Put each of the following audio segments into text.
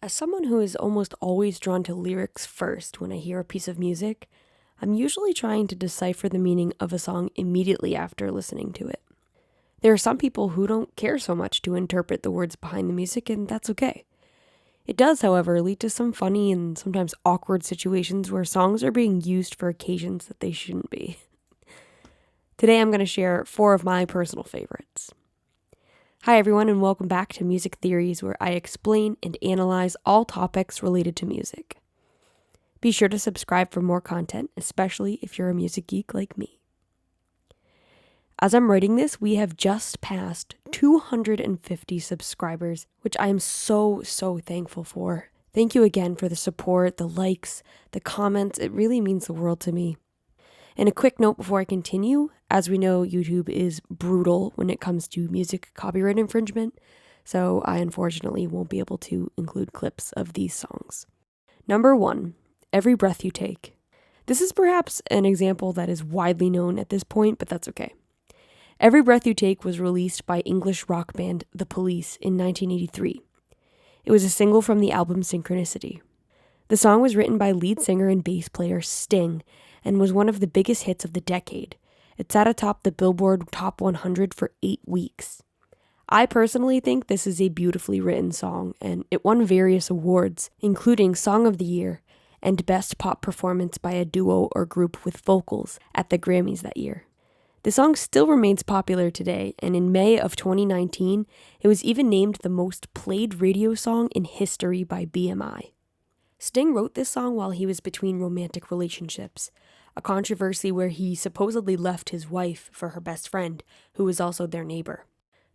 As someone who is almost always drawn to lyrics first when I hear a piece of music, I'm usually trying to decipher the meaning of a song immediately after listening to it. There are some people who don't care so much to interpret the words behind the music, and that's okay. It does, however, lead to some funny and sometimes awkward situations where songs are being used for occasions that they shouldn't be. Today I'm going to share 4 of my personal favorites. Hi everyone, and welcome back to Music Theories, where I explain and analyze all topics related to music. Be sure to subscribe for more content, especially if you're a music geek like me. As I'm writing this, we have just passed 250 subscribers, which I am so thankful for. Thank you again for the support, the likes, the comments. It really means the world to me. And a quick note before I continue, as we know, YouTube is brutal when it comes to music copyright infringement, so I unfortunately won't be able to include clips of these songs. Number 1, Every Breath You Take. This is perhaps an example that is widely known at this point, but that's okay. Every Breath You Take was released by English rock band The Police in 1983. It was a single from the album Synchronicity. The song was written by lead singer and bass player Sting and was one of the biggest hits of the decade. It sat atop the Billboard Top 100 for 8 weeks. I personally think this is a beautifully written song, and it won various awards, including Song of the Year and Best Pop Performance by a Duo or Group with Vocals at the Grammys that year. The song still remains popular today, and in May of 2019, it was even named the most played radio song in history by BMI. Sting wrote this song while he was between romantic relationships, a controversy where he supposedly left his wife for her best friend, who was also their neighbor.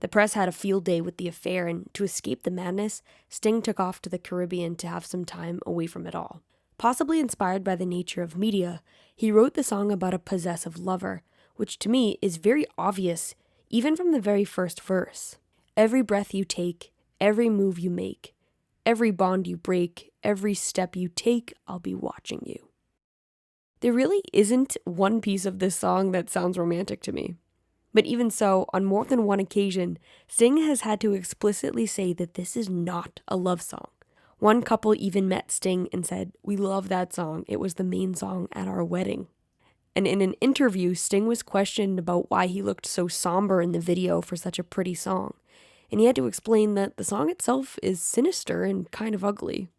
The press had a field day with the affair, and to escape the madness, Sting took off to the Caribbean to have some time away from it all. Possibly inspired by the nature of media, he wrote the song about a possessive lover, which to me is very obvious, even from the very first verse. Every breath you take, every move you make, every bond you break, every step you take, I'll be watching you. There really isn't one piece of this song that sounds romantic to me. But even so, on more than one occasion, Sting has had to explicitly say that this is not a love song. One couple even met Sting and said, "We love that song. It was the main song at our wedding." And in an interview, Sting was questioned about why he looked so somber in the video for such a pretty song. And he had to explain that the song itself is sinister and kind of ugly.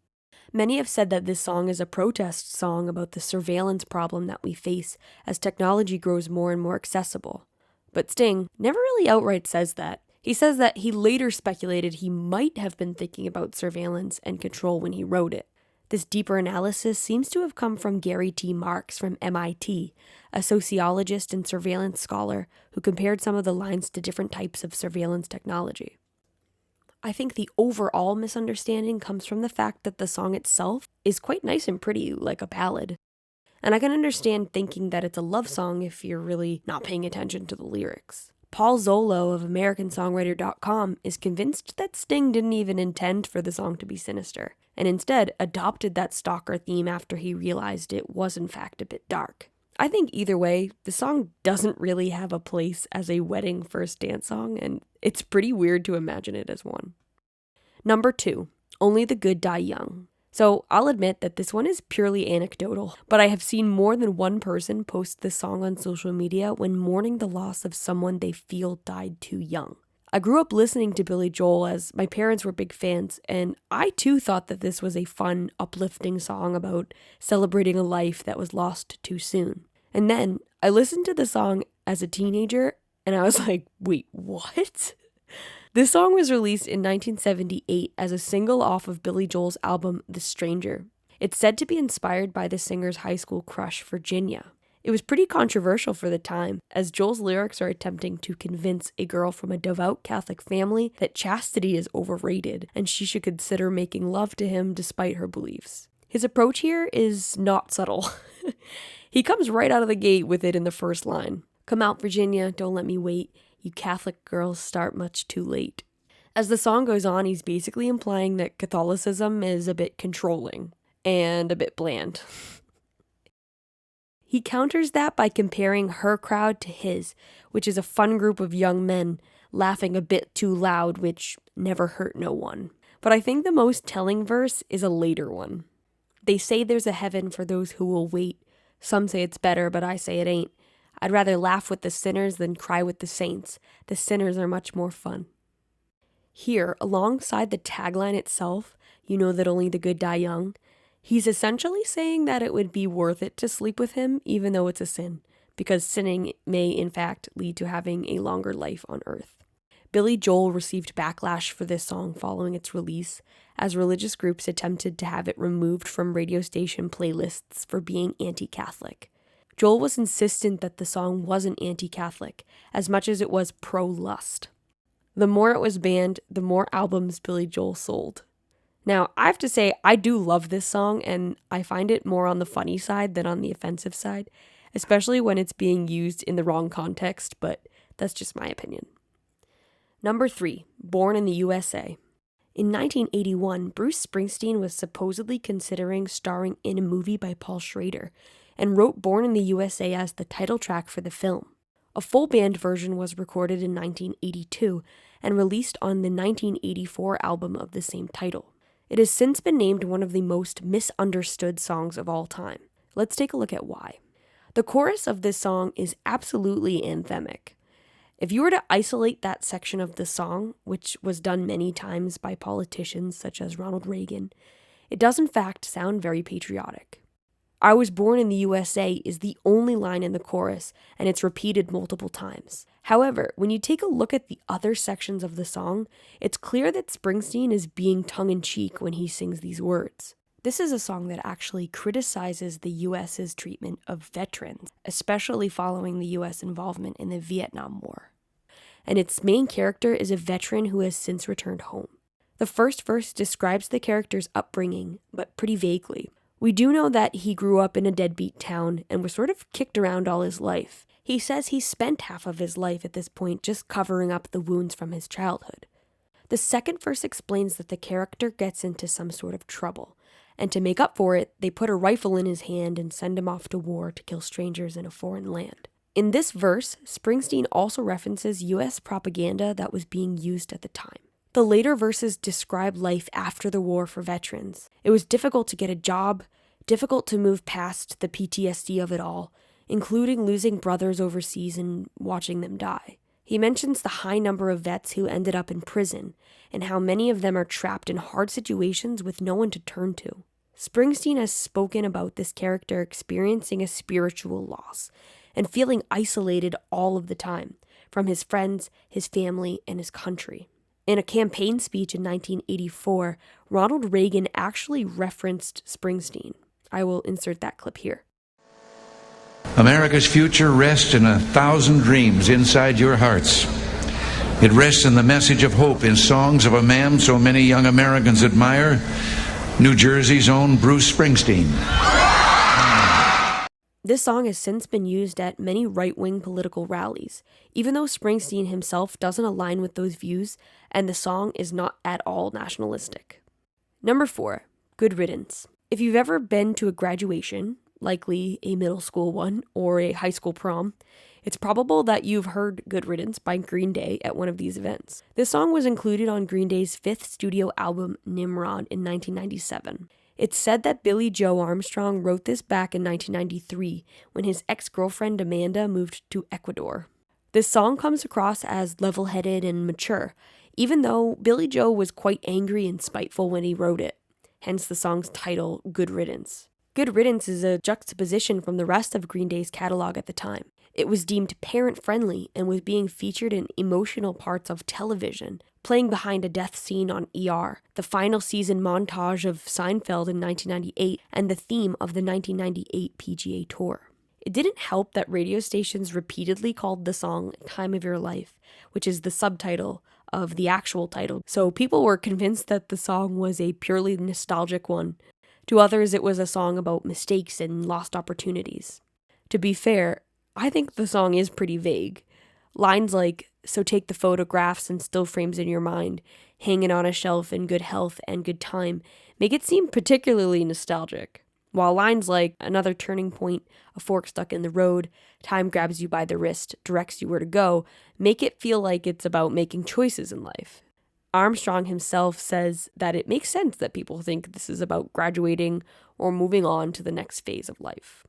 Many have said that this song is a protest song about the surveillance problem that we face as technology grows more and more accessible. But Sting never really outright says that. He says that he later speculated he might have been thinking about surveillance and control when he wrote it. This deeper analysis seems to have come from Gary T. Marks from MIT, a sociologist and surveillance scholar who compared some of the lines to different types of surveillance technology. I think the overall misunderstanding comes from the fact that the song itself is quite nice and pretty, like a ballad. And I can understand thinking that it's a love song if you're really not paying attention to the lyrics. Paul Zollo of AmericanSongwriter.com is convinced that Sting didn't even intend for the song to be sinister, and instead adopted that stalker theme after he realized it was in fact a bit dark. I think either way, the song doesn't really have a place as a wedding first dance song, and it's pretty weird to imagine it as one. Number 2, Only the Good Die Young. So I'll admit that this one is purely anecdotal, but I have seen more than one person post this song on social media when mourning the loss of someone they feel died too young. I grew up listening to Billy Joel as my parents were big fans, and I too thought that this was a fun, uplifting song about celebrating a life that was lost too soon. And then I listened to the song as a teenager, and I was like, wait, what? This song was released in 1978 as a single off of Billy Joel's album, The Stranger. It's said to be inspired by the singer's high school crush, Virginia. It was pretty controversial for the time, as Joel's lyrics are attempting to convince a girl from a devout Catholic family that chastity is overrated and she should consider making love to him despite her beliefs. His approach here is not subtle. He comes right out of the gate with it in the first line. "Come out, Virginia, don't let me wait. You Catholic girls start much too late." As the song goes on, he's basically implying that Catholicism is a bit controlling and a bit bland. He counters that by comparing her crowd to his, which is a fun group of young men laughing a bit too loud, which never hurt no one. But I think the most telling verse is a later one. They say there's a heaven for those who will wait. Some say it's better, but I say it ain't. I'd rather laugh with the sinners than cry with the saints. The sinners are much more fun. Here, alongside the tagline itself, you know that only the good die young, he's essentially saying that it would be worth it to sleep with him, even though it's a sin, because sinning may in fact lead to having a longer life on earth. Billy Joel received backlash for this song following its release, as religious groups attempted to have it removed from radio station playlists for being anti-Catholic. Joel was insistent that the song wasn't anti-Catholic, as much as it was pro-lust. The more it was banned, the more albums Billy Joel sold. Now, I have to say, I do love this song, and I find it more on the funny side than on the offensive side, especially when it's being used in the wrong context, but that's just my opinion. Number 3, Born in the U.S.A. In 1981, Bruce Springsteen was supposedly considering starring in a movie by Paul Schrader, and wrote Born in the U.S.A. as the title track for the film. A full band version was recorded in 1982 and released on the 1984 album of the same title. It has since been named one of the most misunderstood songs of all time. Let's take a look at why. The chorus of this song is absolutely anthemic. If you were to isolate that section of the song, which was done many times by politicians such as Ronald Reagan, it does in fact sound very patriotic. I was born in the USA is the only line in the chorus, and it's repeated multiple times. However, when you take a look at the other sections of the song, it's clear that Springsteen is being tongue-in-cheek when he sings these words. This is a song that actually criticizes the U.S.'s treatment of veterans, especially following the U.S. involvement in the Vietnam War. And its main character is a veteran who has since returned home. The first verse describes the character's upbringing, but pretty vaguely. We do know that he grew up in a deadbeat town and was sort of kicked around all his life. He says he spent half of his life at this point just covering up the wounds from his childhood. The second verse explains that the character gets into some sort of trouble, and to make up for it, they put a rifle in his hand and send him off to war to kill strangers in a foreign land. In this verse, Springsteen also references U.S. propaganda that was being used at the time. The later verses describe life after the war for veterans. It was difficult to get a job, difficult to move past the PTSD of it all, including losing brothers overseas and watching them die. He mentions the high number of vets who ended up in prison, and how many of them are trapped in hard situations with no one to turn to. Springsteen has spoken about this character experiencing a spiritual loss, and feeling isolated all of the time, from his friends, his family, and his country. In a campaign speech in 1984, Ronald Reagan actually referenced Springsteen. I will insert that clip here. America's future rests in 1,000 dreams inside your hearts. It rests in the message of hope in songs of a man so many young Americans admire, New Jersey's own Bruce Springsteen. This song has since been used at many right-wing political rallies, even though Springsteen himself doesn't align with those views, and the song is not at all nationalistic. Number 4, Good Riddance. If you've ever been to a graduation, likely a middle school one or a high school prom, it's probable that you've heard Good Riddance by Green Day at one of these events. This song was included on Green Day's 5th studio album, Nimrod, in 1997. It's said that Billy Joe Armstrong wrote this back in 1993 when his ex-girlfriend Amanda moved to Ecuador. This song comes across as level-headed and mature, even though Billy Joe was quite angry and spiteful when he wrote it, hence the song's title, Good Riddance. Good Riddance is a juxtaposition from the rest of Green Day's catalog at the time. It was deemed parent-friendly and was being featured in emotional parts of television, playing behind a death scene on ER, the final season montage of Seinfeld in 1998, and the theme of the 1998 PGA Tour. It didn't help that radio stations repeatedly called the song Time of Your Life, which is the subtitle of the actual title, so people were convinced that the song was a purely nostalgic one. To others, it was a song about mistakes and lost opportunities. To be fair, I think the song is pretty vague. Lines like, so take the photographs and still frames in your mind, hanging on a shelf in good health and good time, make it seem particularly nostalgic. While lines like, another turning point, a fork stuck in the road, time grabs you by the wrist, directs you where to go, make it feel like it's about making choices in life. Armstrong himself says that it makes sense that people think this is about graduating or moving on to the next phase of life.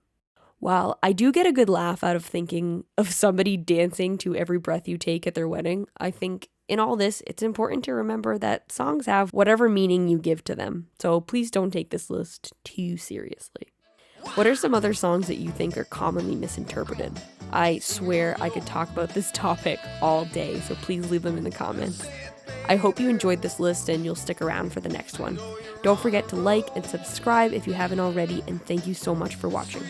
While I do get a good laugh out of thinking of somebody dancing to Every Breath You Take at their wedding, I think in all this, it's important to remember that songs have whatever meaning you give to them. So please don't take this list too seriously. What are some other songs that you think are commonly misinterpreted? I swear I could talk about this topic all day, so please leave them in the comments. I hope you enjoyed this list and you'll stick around for the next one. Don't forget to like and subscribe if you haven't already, and thank you so much for watching.